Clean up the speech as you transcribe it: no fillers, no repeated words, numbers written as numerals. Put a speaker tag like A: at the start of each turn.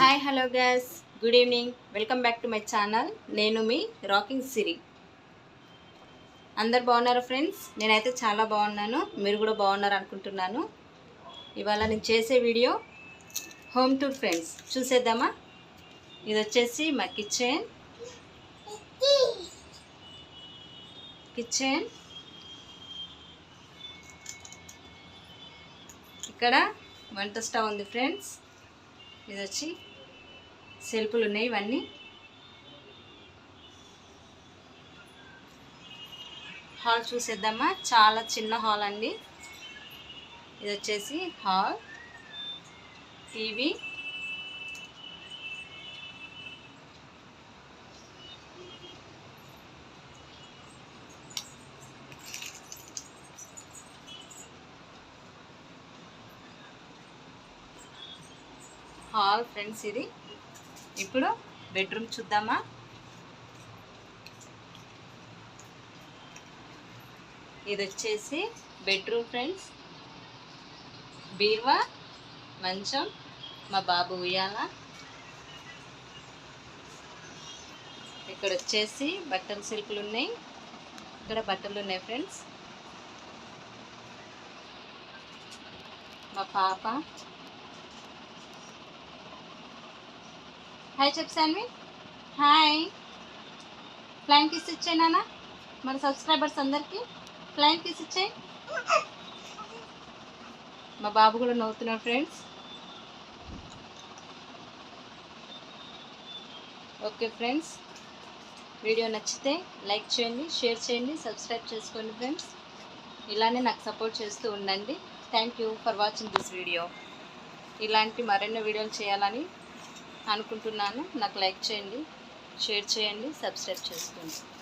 A: Hi hello guys, good evening. Welcome back to my channel. నేను మీ rocking సిరి. అందరు బాగున్నారు friends? నేనైతే చాలా బాగున్నాను, మీరు కూడా బాగున్నారు అనుకుంటున్నాను. ఇవాళ నేను చేసే వీడియో హోమ్ టూర్ ఫ్రెండ్స్. చూసేద్దామా? ఇది వచ్చేసి మా కిచెన్. ఇక్కడ వంట స్టవ్ ఉంది ఫ్రెండ్స్. ఇది వచ్చి సెల్ఫ్లు ఉన్నాయి. ఇవన్నీ హాల్ చూసేద్దామా? చాలా చిన్న హాల్ అండి. ఇది వచ్చేసి హాల్. TV, hall friends. ఇది ఇప్పుడు బెడ్రూమ్ చూద్దామా? ఇది వచ్చేసి బెడ్రూమ్ ఫ్రెండ్స్. బీరువా, మంచం, మా బాబు ఉయ్యాల. ఇక్కడ వచ్చేసి బట్టల సెల్ఫ్లు ఉన్నాయి. ఇక్కడ బట్టలు ఉన్నాయి ఫ్రెండ్స్. మా పాప హాయ్ చెప్పాను. హాయ్. ఫ్లైన్ కిస్ ఇచ్చాయి నాన్న మన సబ్స్క్రైబర్స్ అందరికీ. ఫ్లైన్ కిస్ ఇచ్చాయి. మా బాబు కూడా నవ్వుతున్నాడు ఫ్రెండ్స్. ఓకే ఫ్రెండ్స్, వీడియో నచ్చితే లైక్ చేయండి, షేర్ చేయండి, సబ్స్క్రైబ్ చేసుకోండి ఫ్రెండ్స్. ఇలానే నాకు సపోర్ట్ చేస్తూ ఉండండి. Thank you for watching this video. ఇలాంటి మరెన్నో వీడియోలు చేయాలని అనుకుంటున్నాను. నాకు లైక్ చేయండి, షేర్ చేయండి, సబ్స్క్రైబ్ చేసుకోండి.